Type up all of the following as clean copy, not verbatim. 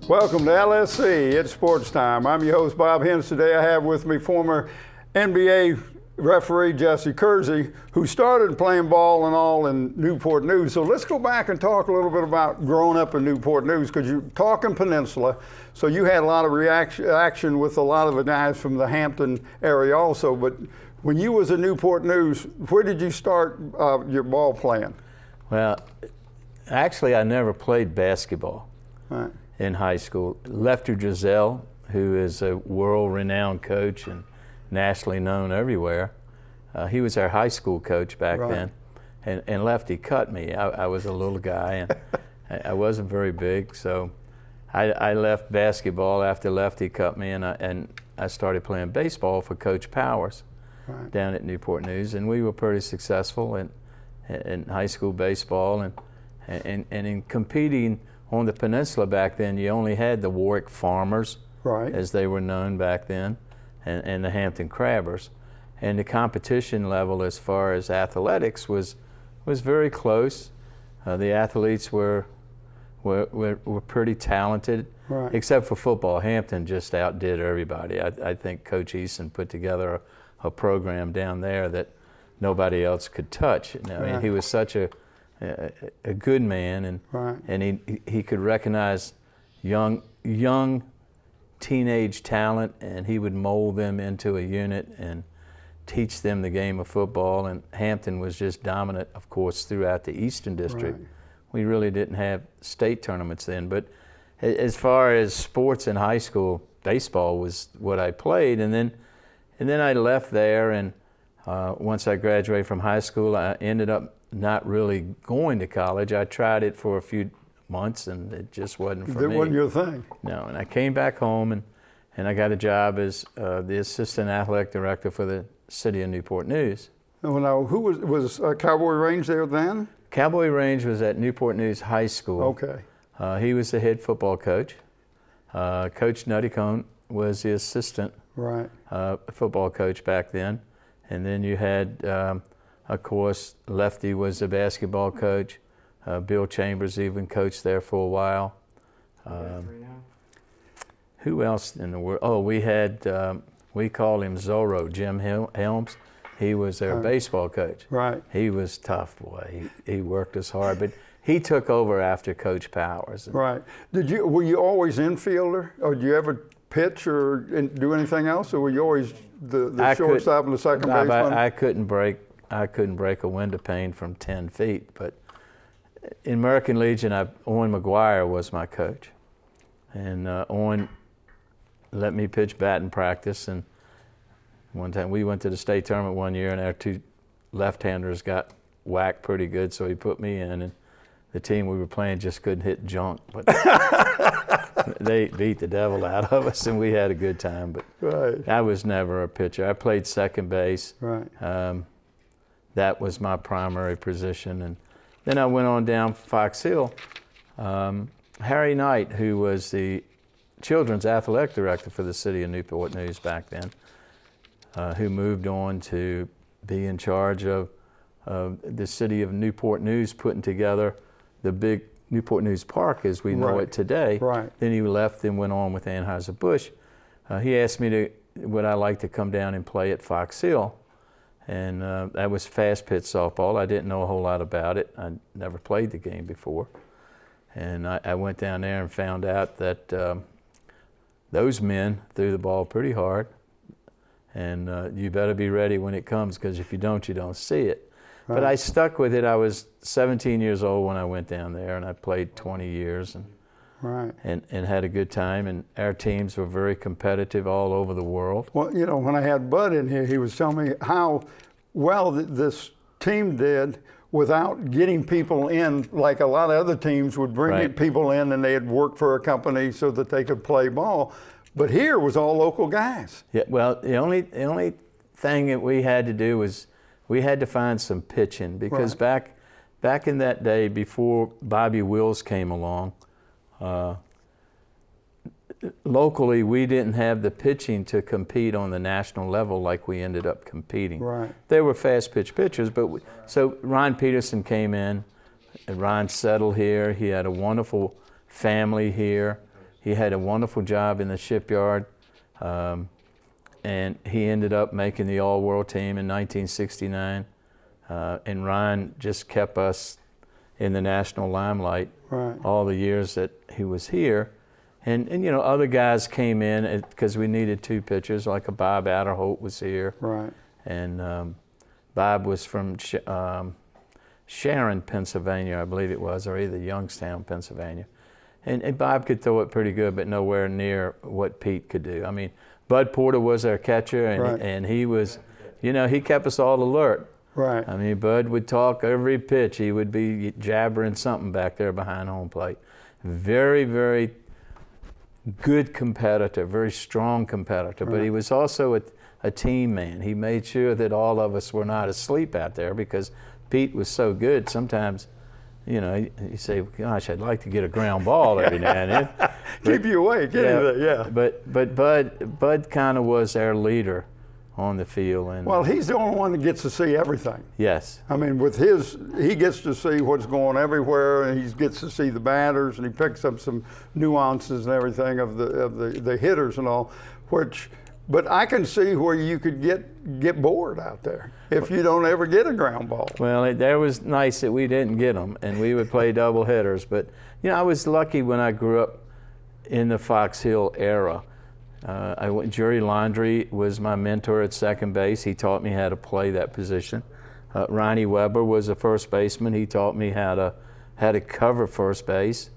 Welcome to LSC. It's Sports Time. I'm your host, Bob Hintz. Today I have with me former NBA referee Jess Kersey, who started playing ball and all in Newport News. So let's go back and talk a little bit about growing up in Newport News, because you're talking Peninsula, so you had a lot of action with a lot of the guys from the Hampton area also. But when you was in Newport News, where did you start your ball playing? Well, actually, I never played basketball in high school. Lefty Drizel, who is a world-renowned coach and nationally known everywhere, he was our high school coach back then, and Lefty cut me. I was a little guy, and I wasn't very big, so I left basketball after Lefty cut me, and I started playing baseball for Coach Powers down at Newport News, and we were pretty successful in high school baseball, and in competing on the peninsula back then. You only had the Warwick Farmers, as they were known back then, and the Hampton Crabbers, and the competition level as far as athletics was very close. The athletes were pretty talented, except for football. Hampton just outdid everybody. I think Coach Easton put together a program down there that nobody else could touch. I mean, he was such a good man, and he could recognize young teenage talent, and he would mold them into a unit and teach them the game of football. And Hampton was just dominant, of course, throughout the Eastern District. We really didn't have state tournaments then, but as far as sports in high school, baseball was what I played, and then I left there, and once I graduated from high school, I ended up not really going to college. I tried it for a few months, and it just wasn't for me. It wasn't your thing? No, and I came back home, and I got a job as the assistant athletic director for the city of Newport News. Well, now, who was Cowboy Range there then? Cowboy Range was at Newport News High School. Okay. He was the head football coach. Coach Nuttycone was the assistant football coach back then. And then you had, of course, Lefty was the basketball coach. Bill Chambers even coached there for a while. Who else in the world? Oh, we had, we called him Zorro, Jim Helms. He was their baseball coach. He was tough, boy. He worked us hard, but he took over after Coach Powers. Were you always infielder, or did you ever pitch or do anything else, or were you always the shortstop and the second baseman? I couldn't break a window pane from 10 feet, but in American Legion, Owen McGuire was my coach, and Owen let me pitch batting practice. And one time we went to the state tournament one year, and our two left-handers got whacked pretty good, so he put me in, and the team we were playing just couldn't hit junk, but they beat the devil out of us, and we had a good time. But I was never a pitcher. I played second base. That was my primary position, and then I went on down Fox Hill. Harry Knight, who was the children's athletic director for the city of Newport News back then, who moved on to be in charge of the city of Newport News, putting together the big Newport News Park as we know it today. Then he left and went on with Anheuser-Busch. He asked me would I like to come down and play at Fox Hill, and that was fast pitch softball. I didn't know a whole lot about it. I never played the game before, and I went down there and found out that those men threw the ball pretty hard, and you better be ready when it comes, because if you don't see it. But I stuck with it. I was 17 years old when I went down there, and I played 20 years and had a good time. And our teams were very competitive all over the world. Well, you know, when I had Bud in here, he was telling me how well this team did without getting people in, like a lot of other teams would bring people in, and they'd work for a company so that they could play ball. But here was all local guys. Yeah, well, the only thing that we had to do was we had to find some pitching, because back in that day, before Bobby Wills came along, locally we didn't have the pitching to compete on the national level like we ended up competing. They were fast pitch pitchers, but so Ron Peterson came in, and Ron settled here. He had a wonderful family here. he had a wonderful job in the shipyard, and he ended up making the All-World team in 1969. And Ryan just kept us in the national limelight all the years that he was here. And you know, other guys came in because we needed 2 pitchers, like a Bob Adderholt was here. Right. And Bob was from Sharon, Pennsylvania, I believe it was, or either Youngstown, Pennsylvania. And Bob could throw it pretty good, but nowhere near what Pete could do. I mean, Bud Porter was our catcher, and he was, you know, he kept us all alert. Right. I mean, Bud would talk every pitch. He would be jabbering something back there behind home plate. Very, very good competitor, very strong competitor, but he was also a team man. He made sure that all of us were not asleep out there because Pete was so good. Sometimes, you know, you say, gosh, I'd like to get a ground ball every now and then. Keep you awake, yeah. But Bud kind of was our leader on the field. And well, he's the only one that gets to see everything. Yes. I mean, with he gets to see what's going everywhere, and he gets to see the batters, and he picks up some nuances and everything of the hitters and all, but I can see where you could get bored out there if you don't ever get a ground ball. Well, that was nice that we didn't get them, and we would play double headers. But, you know, I was lucky when I grew up in the Fox Hill era. Jerry Laundrie was my mentor at second base. He taught me how to play that position. Ronnie Weber was a first baseman. He taught me how to cover first base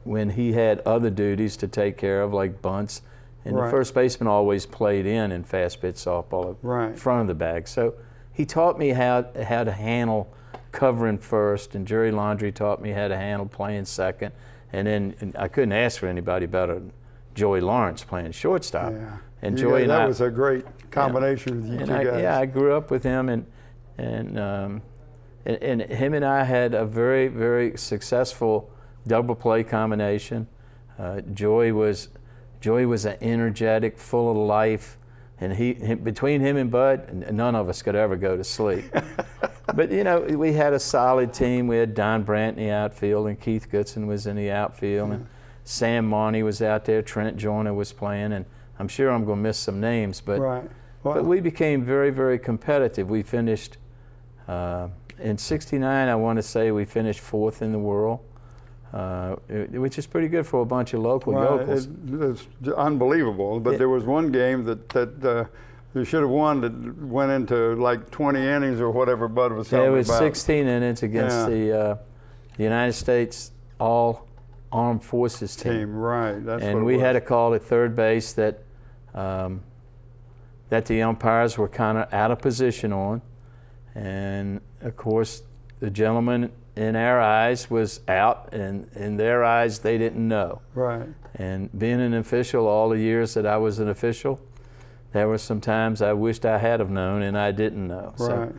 when he had other duties to take care of, like bunts. And the first baseman always played in fast pitch softball in front of the bag. So he taught me how to handle covering first, and Jerry Laundrie taught me how to handle playing second. And then I couldn't ask for anybody better than Joey Lawrence playing shortstop. Yeah. And Joey and that was a great combination with you two guys. Yeah, I grew up with him, and him and I had a very, very successful double play combination. Joey was an energetic, full of life, and between him and Bud, none of us could ever go to sleep. But you know, we had a solid team. We had Don Brandt in the outfield, and Keith Goodson was in the outfield, and Sam Monty was out there. Trent Joyner was playing, and I'm sure I'm going to miss some names, but but we became very, very competitive. We finished in '69. I want to say we finished 4th in the world. Which is pretty good for a bunch of local yokels. It's unbelievable. But there was one game that they should have won that went into like 20 innings or whatever Bud was talking about. It was 16 innings against the United States All-Armed Forces team. Right. That's and we had a call at third base that the umpires were kind of out of position on. And, of course, the gentleman in our eyes was out, and in their eyes they didn't know. Right. And being an official all the years that I was an official, there were some times I wished I had have known and I didn't know. Right. So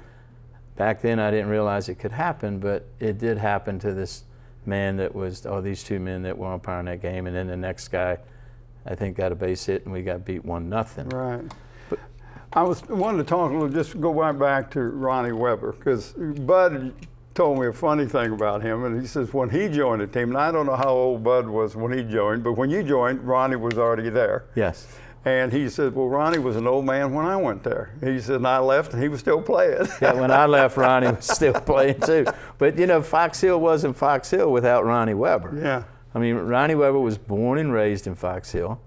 back then I didn't realize it could happen, but it did happen to this man these 2 men that were umpiring that game, and then the next guy I think got a base hit and we got beat 1-0. Right. But I wanted to talk just go right back to Ronnie Weber, because Bud told me a funny thing about him, and he says when he joined the team, and I don't know how old Bud was when he joined, but when you joined, Ronnie was already there. Yes. And he said, well, Ronnie was an old man when I went there. He said, and I left, and he was still playing. Yeah, when I left, Ronnie was still playing too. But, you know, Fox Hill wasn't Fox Hill without Ronnie Weber. Yeah. I mean, Ronnie Weber was born and raised in Fox Hill.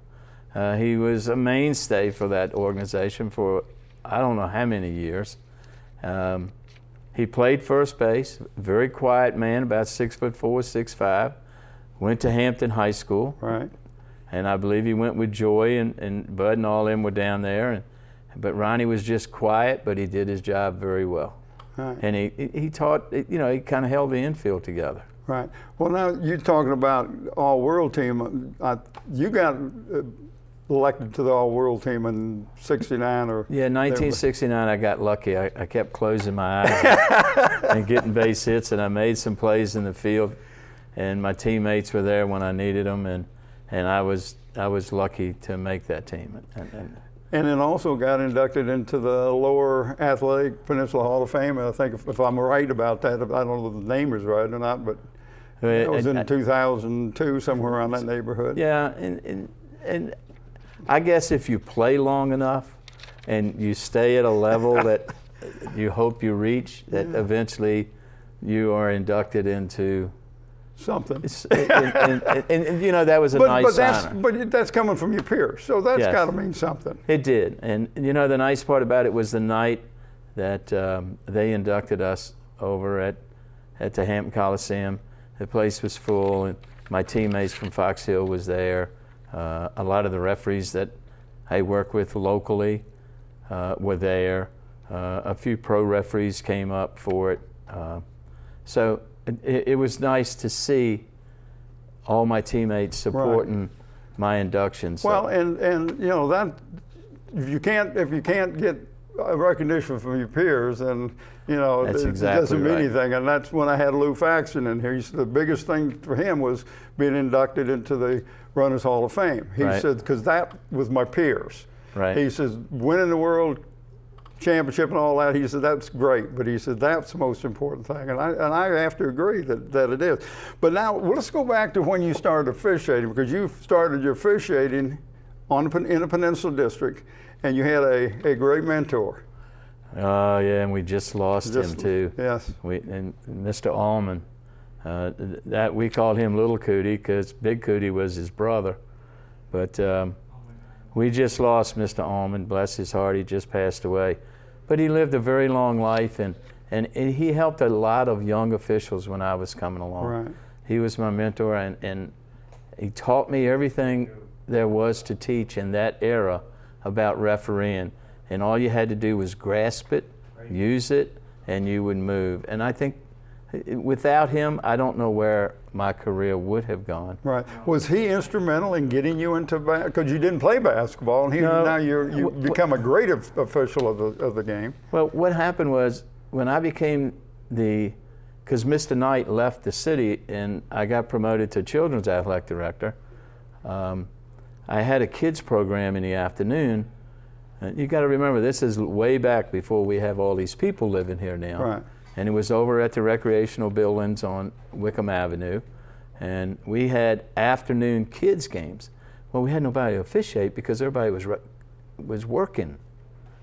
He was a mainstay for that organization for I don't know how many years. He played first base, very quiet man, about 6'4", 6'5". Went to Hampton High School. Right. And I believe he went with Joy and Bud and all them were down there. But Ronnie was just quiet, but he did his job very well. Right. And he taught, you know, he kind of held the infield together. Right. Well, now you're talking about all-world team. You got elected to the all-world team in '69 or? Yeah, 1969 I got lucky. I kept closing my eyes and getting base hits, and I made some plays in the field, and my teammates were there when I needed them, and I was lucky to make that team. And then also got inducted into the Lower Athletic Peninsula Hall of Fame. I think if I'm right about that, I don't know if the name is right or not, but That was in 2002, somewhere around that neighborhood. Yeah, and I guess if you play long enough and you stay at a level that you hope you reach, that eventually you are inducted into something. And you know, that was a nice honor. But that's coming from your peers, so that's got to mean something. It did. And you know, the nice part about it was the night that they inducted us over at the Hampton Coliseum. The place was full, and my teammates from Fox Hill was there. A lot of the referees that I work with locally were there. A few pro referees came up for it. So it was nice to see all my teammates supporting my induction. So. Well, and you know, that if you can't get recognition from your peers, then you know that's it doesn't mean right. anything. And that's when I had Lou Faxon in here. He said the biggest thing for him was being inducted into the Runners Hall of Fame. He said, because that was my peers. Right. He says winning the world championship and all that, he said that's great, but he said that's the most important thing, and I have to agree that it is. But now let's go back to when you started officiating, because you started your officiating in a Peninsula District, and you had a great mentor. Yeah, and we just lost him too. Yes. And Mr. Allman, that we called him Little Cootie because Big Cootie was his brother, but we just lost Mr. Allman. Bless his heart, he just passed away. But he lived a very long life, and he helped a lot of young officials when I was coming along. Right. He was my mentor, and he taught me everything there was to teach in that era about refereeing. And all you had to do was grasp it, use it, and you would move. And I think without him, I don't know where my career would have gone. Right. Was he instrumental in getting you into because you didn't play basketball, and now you become a great official of the game? Well, what happened was when I became because Mr. Knight left the city and I got promoted to children's athletic director, I had a kids program in the afternoon. You got to remember, this is way back before we have all these people living here now. Right. And it was over at the recreational buildings on Wickham Avenue. And we had afternoon kids games. Well, we had nobody to officiate because everybody was working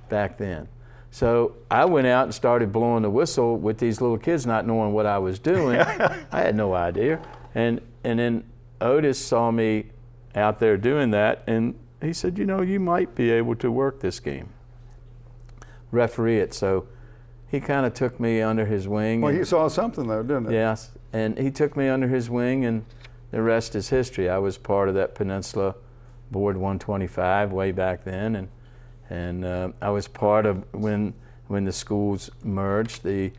back then. So I went out and started blowing the whistle with these little kids, not knowing what I was doing. I had no idea. And then Otis saw me out there doing that, and he said, you know, you might be able to work this game, referee it. So he kind of took me under his wing. Well, he saw something though, didn't he? Yes, and he took me under his wing, and the rest is history. I was part of that Peninsula Board 125 way back then, and I was part of when the schools merged, the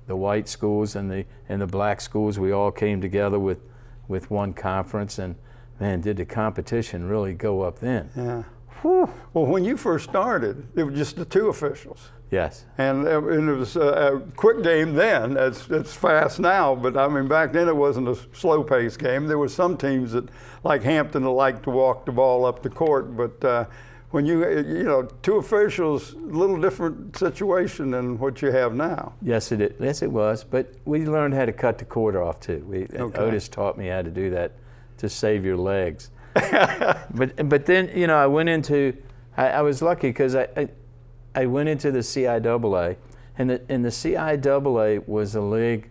white schools and the black schools. We all came together with one conference, and man, did the competition really go up then. Yeah. Whew. Well, when you first started, it was just the two officials. Yes. And it was a quick game then. It's fast now, but I mean, back then it wasn't a slow-paced game. There were some teams that, like Hampton, that liked to walk the ball up the court, but when you know, two officials, a little different situation than what you have now. Yes, it is. Yes, it was. But we learned how to cut the cord off too. Otis taught me how to do that to save your legs. but then, you know, I went into. I was lucky because I went into the CIAA, and the CIAA was a league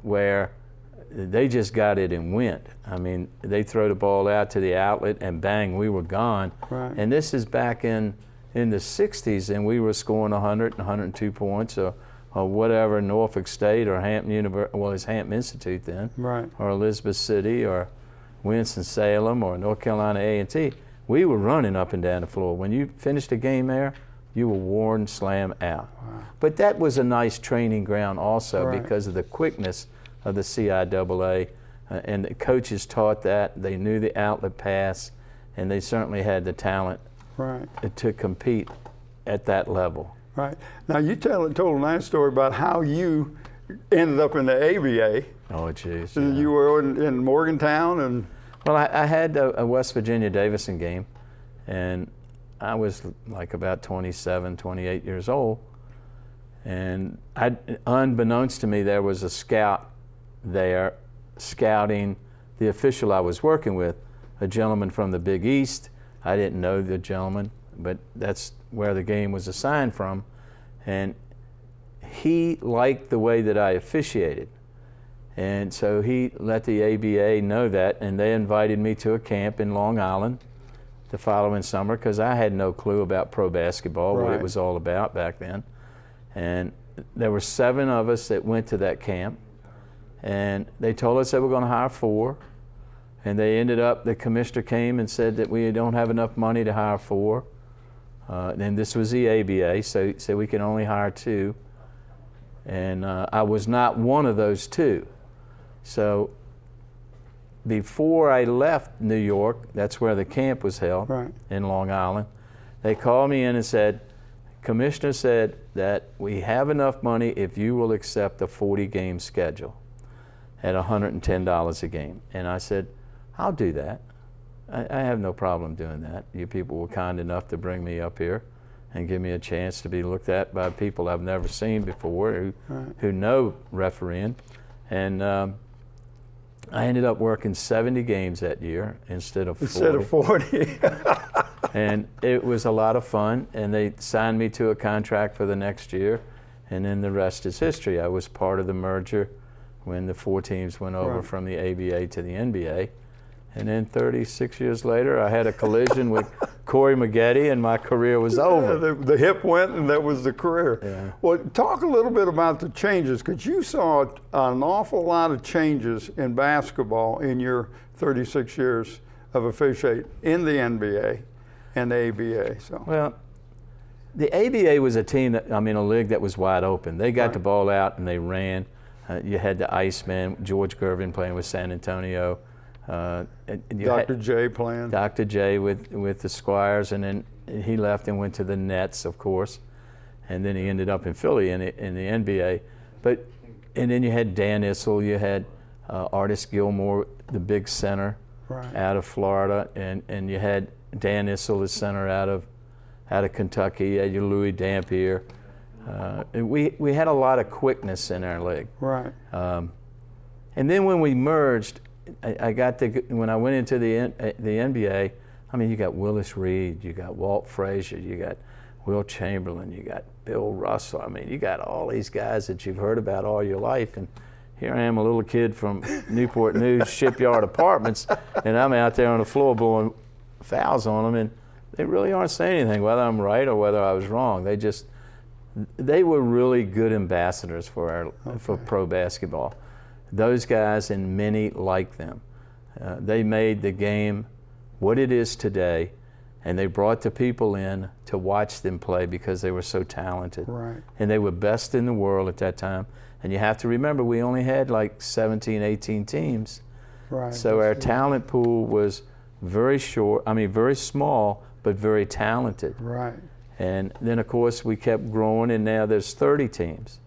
where they just got it and went. I mean, they throw the ball out to the outlet and bang, we were gone. Right. And this is back in the 60s, and we were scoring 100 and 102 points or whatever, Norfolk State or Hampton University, well, it's Hampton Institute then, right, or Elizabeth City or Winston-Salem or North Carolina A&T. We were running up and down the floor. When you finished a game there, you were worn slam out. Wow. But that was a nice training ground also, right, because of the quickness of the CIAA, and the coaches taught that. They knew the outlet pass, and they certainly had the talent, right, to compete at that level. Right. Now you told a nice story about how you ended up in the ABA. Oh, jeez. Yeah. You were in Morgantown, and well, I had a West Virginia Davison game, and I was like about 27, 28 years old, and unbeknownst to me, there was a scout there scouting the official I was working with, a gentleman from the Big East. I didn't know the gentleman, but that's where the game was assigned from. And he liked the way that I officiated. And so he let the ABA know that, and they invited me to a camp in Long Island the following summer, because I had no clue about pro basketball, what it was all about back then. And there were 7 of us that went to that camp, and they told us they were going to hire 4, and they ended up, the commissioner came and said that we don't have enough money to hire 4. And this was the ABA, so we can only hire 2. And I was not one of those 2. So before I left New York, that's where the camp was held, in Long Island, they called me in and said, Commissioner said that we have enough money if you will accept a 40-game schedule at $110 a game. And I said, I'll do that. I have no problem doing that. You people were kind enough to bring me up here and give me a chance to be looked at by people I've never seen before who know refereeing. And I ended up working 70 games that year instead of 40. Instead of 40. And it was a lot of fun, and they signed me to a contract for the next year, and then the rest is history. I was part of the merger when the 4 teams went over from the ABA to the NBA. And then 36 years later, I had a collision with Corey Maggette, and my career was over. The hip went, and that was the career. Yeah. Well, talk a little bit about the changes, because you saw an awful lot of changes in basketball in your 36 years of officiating in the NBA and the ABA. So. Well, the ABA was a team that, a league that was wide open. They got the ball out and they ran. You had the Iceman, George Gervin playing with San Antonio. Dr. J playing. Dr. J with the Squires, and then he left and went to the Nets, of course, and then he ended up in Philly in the NBA. And then you had Dan Issel, you had Artis Gilmore, the big center out of Florida, and you had Dan Issel, the center out of Kentucky. You had your Louis Dampier. We had a lot of quickness in our league. Right. And then when we merged, when I went into the NBA, you got Willis Reed, you got Walt Frazier, you got Will Chamberlain, you got Bill Russell. You got all these guys that you've heard about all your life. And here I am, a little kid from Newport News Shipyard Apartments, and I'm out there on the floor blowing fouls on them, and they really aren't saying anything, whether I'm right or whether I was wrong. They were really good ambassadors for pro basketball. Those guys, and many like them, they made the game what it is today, and they brought the people in to watch them play because they were so talented. Right. And they were best in the world at that time. And you have to remember, we only had like 17, 18 teams. Right. So our talent pool was very very small, but very talented. Right. And then, of course, we kept growing, and now there's 30 teams.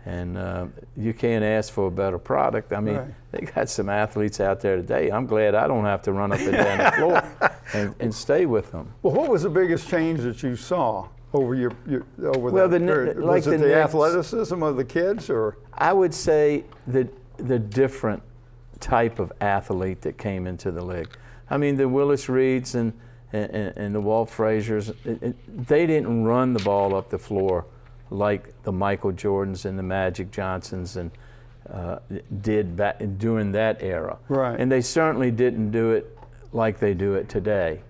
And you can't ask for a better product. They got some athletes out there today. I'm glad I don't have to run up and down the floor and stay with them. Well, what was the biggest change that you saw over that period? Was it the athleticism of the kids, or? I would say the different type of athlete that came into the league. The Willis Reeds and the Walt Fraziers, they didn't run the ball up the floor like the Michael Jordans and the Magic Johnsons and did during that era. Right. And they certainly didn't do it like they do it today.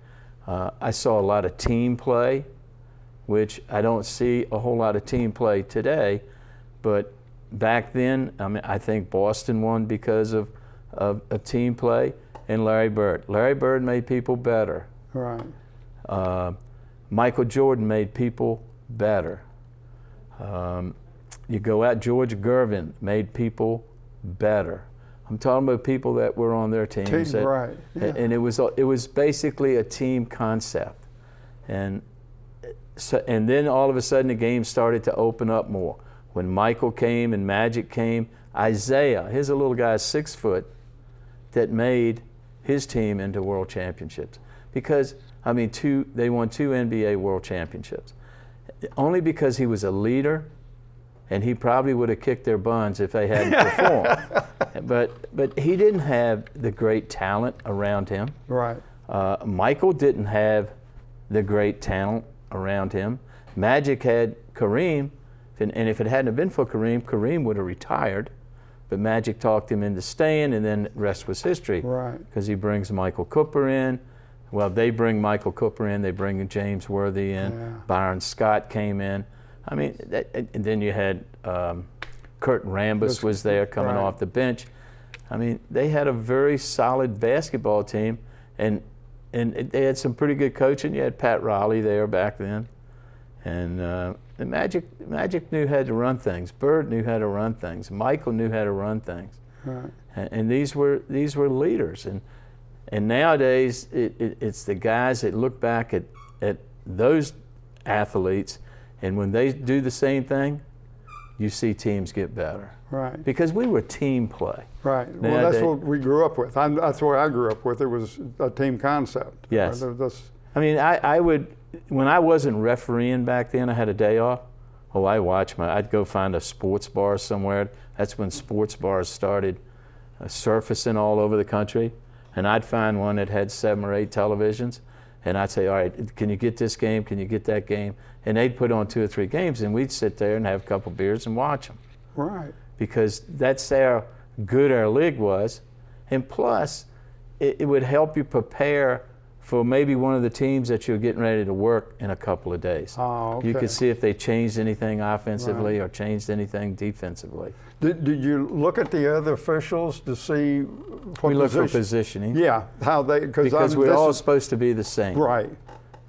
I saw a lot of team play, which I don't see a whole lot of team play today. But back then, I think Boston won because of team play, and Larry Bird. Larry Bird made people better. Right. Michael Jordan made people better. You go out, George Gervin made people better. I'm talking about people that were on their teams. Right. Yeah. And it was basically a team concept. And then all of a sudden the game started to open up more. When Michael came and Magic came, Isaiah, here's a little guy 6 foot that made his team into world championships. Because, they won 2 NBA world championships. Only because he was a leader and he probably would have kicked their buns if they hadn't performed. But he didn't have the great talent around him. Right. Michael didn't have the great talent around him. Magic had Kareem, and if it hadn't been for Kareem, Kareem would have retired. But Magic talked him into staying, and then the rest was history. Right. Because he brings Michael Cooper in. Well, they bring Michael Cooper in. They bring James Worthy in. Yeah. Byron Scott came in. I mean, and then you had Kurt Rambis was there coming off the bench. I mean, they had a very solid basketball team, and they had some pretty good coaching. You had Pat Riley there back then, and the Magic knew how to run things. Bird knew how to run things. Michael knew how to run things. Right. And these were leaders. And nowadays it's the guys that look back at those athletes, and when they do the same thing, you see teams get better. Right. Because we were team play. Right. Well, that's what we grew up with. That's what I grew up with. It was a team concept. Yes. Right? I mean, I would, when I wasn't refereeing back then, I had a day off. Oh, I'd go find a sports bar somewhere. That's when sports bars started surfacing all over the country. And I'd find one that had 7 or 8 televisions. And I'd say, all right, can you get this game? Can you get that game? And they'd put on 2 or 3 games, and we'd sit there and have a couple beers and watch them. Right. Because that's how good our league was. And plus, it would help you prepare for maybe one of the teams that you're getting ready to work in a couple of days. Oh, okay. You could see if they changed anything offensively or changed anything defensively. Did you look at the other officials to see what we look for positioning. Yeah, how they because we're all supposed to be the same. Right.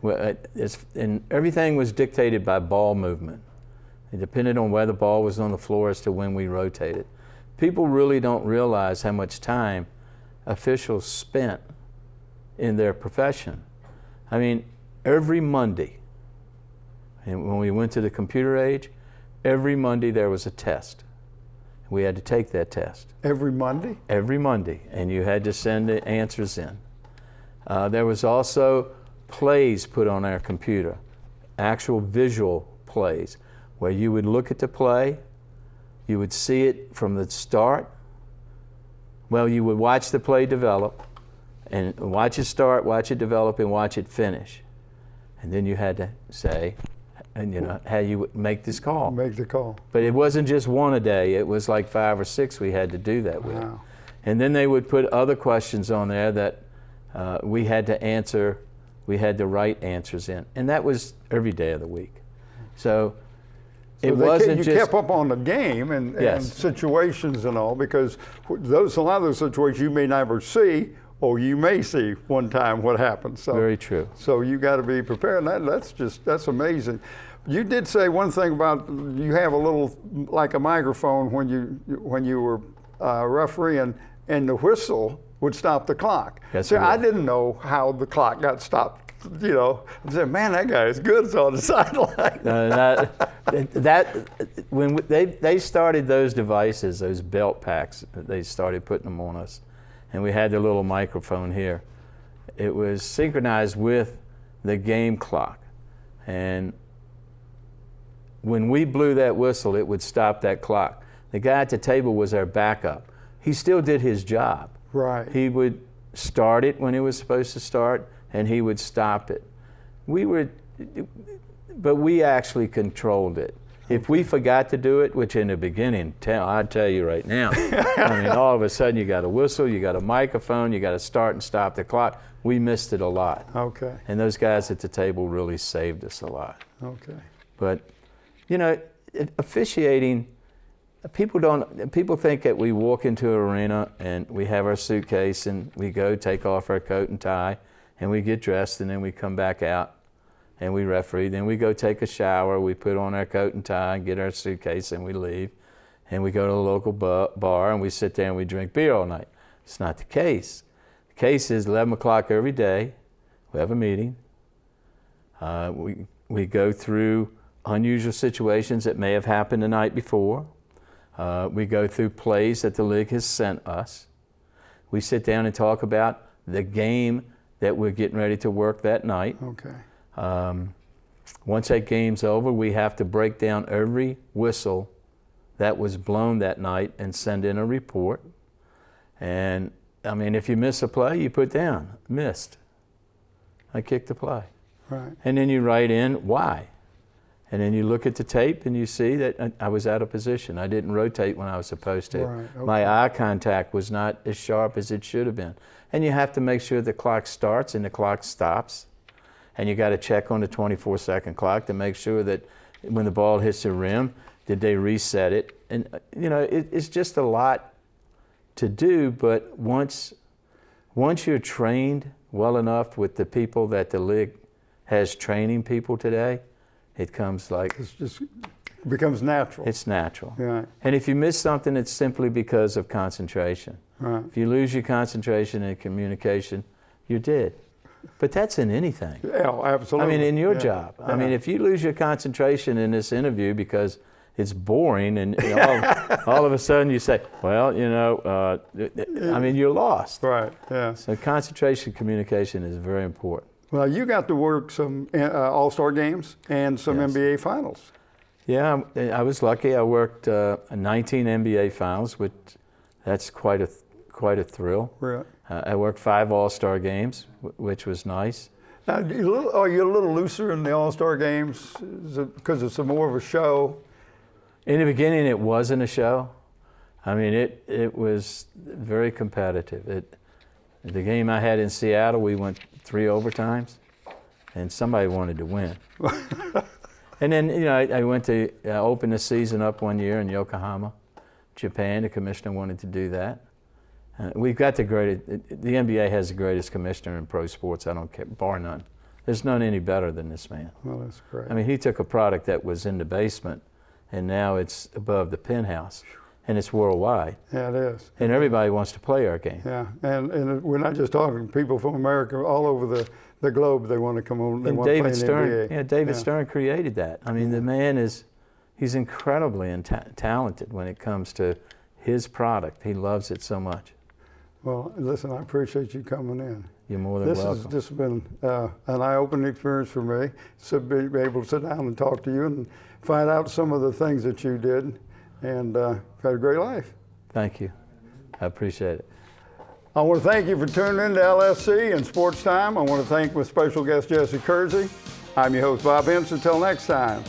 And everything was dictated by ball movement. It depended on where the ball was on the floor as to when we rotated. People really don't realize how much time officials spent in their profession. I mean, every Monday, and when we went to the computer age, every Monday there was a test. We had to take that test. Every Monday? Every Monday, and you had to send the answers in. There was also plays put on our computer, actual visual plays, where you would look at the play, you would see it from the start. Well, you would watch the play develop, and watch it start, watch it develop, and watch it finish. And then you had to say, and you know, how you would make this call. Make the call. But it wasn't just one a day, it was like 5 or 6 we had to do that with. Wow. And then they would put other questions on there that we had to answer, we had the right answers in. And that was every day of the week. So it wasn't you just... kept up on the game and situations and all, because a lot of those situations you may never see, or you may see one time what happens. So, very true. So you got to be prepared. That's amazing. You did say one thing about you have a little, like a microphone when you were refereeing, and the whistle would stop the clock. Yes, so I didn't know how the clock got stopped. You know, I said, man, that guy is good. It's on the sideline. When they started those devices, those belt packs, they started putting them on us, and we had the little microphone here. It was synchronized with the game clock, and when we blew that whistle, it would stop that clock. The guy at the table was our backup. He still did his job. Right. He would start it when it was supposed to start, and he would stop it. But we actually controlled it. If we forgot to do it, which in the beginning, I'd tell you right now, I mean, all of a sudden you got a whistle, you got a microphone, you got to start and stop the clock. We missed it a lot. Okay. And those guys at the table really saved us a lot. Okay. But, you know, officiating, people think that we walk into an arena and we have our suitcase and we go take off our coat and tie and we get dressed and then we come back out and we referee. Then we go take a shower, we put on our coat and tie and get our suitcase and we leave. And we go to the local bar and we sit there and we drink beer all night. It's not the case. The case is 11 o'clock every day. We have a meeting. We go through unusual situations that may have happened the night before. We go through plays that the league has sent us. We sit down and talk about the game that we're getting ready to work that night. Okay. Once that game's over, we have to break down every whistle that was blown that night and send in a report. And I mean, if you miss a play, you put down, missed. I kicked the play. Right. And then you write in why. And then you look at the tape and you see that I was out of position. I didn't rotate when I was supposed to. Right, okay. My eye contact was not as sharp as it should have been. And you have to make sure the clock starts and the clock stops. And you got to check on the 24-second clock to make sure that when the ball hits the rim, did they reset it? And you know, it's just a lot to do, but once you're trained well enough with the people that the league has training people today, it comes like... It just becomes natural. It's natural. Right. And if you miss something, it's simply because of concentration. Right. If you lose your concentration and communication, you're dead. But that's in anything. Yeah, absolutely. I mean, in your job. I mean, if you lose your concentration in this interview because it's boring and you know, all of a sudden you say, well, you know, I mean, you're lost. Right, yeah. So concentration, communication is very important. Well, you got to work some All-Star games and some NBA Finals. Yeah, I was lucky. I worked 19 NBA Finals, which that's quite a thrill. Right. I worked 5 All-Star games, which was nice. Now, are you a little looser in the All-Star games because it's more of a show? In the beginning, it wasn't a show. I mean, it was very competitive. The game I had in Seattle, we went 3 overtimes, and somebody wanted to win. And then, you know, I went to open the season up one year in Yokohama, Japan. The commissioner wanted to do that. We've got the greatest, the NBA has the greatest commissioner in pro sports, I don't care, bar none. There's none any better than this man. Well, that's great. I mean, he took a product that was in the basement, and now it's above the penthouse, and it's worldwide. Yeah, it is. And everybody wants to play our game. Yeah, and we're not just talking people from America, all over the globe, they want to come on, they want to play in the NBA. Yeah, David Stern created that. I mean, the man he's incredibly talented when it comes to his product. He loves it so much. Well, listen, I appreciate you coming in. You're more than welcome. This has just been an eye-opening experience for me. So be able to sit down and talk to you and find out some of the things that you did, and had a great life. Thank you. I appreciate it. I want to thank you for tuning in to LSC and Sports Time. I want to thank my special guest, Jess Kersey. I'm your host, Bob Hintz. Until next time.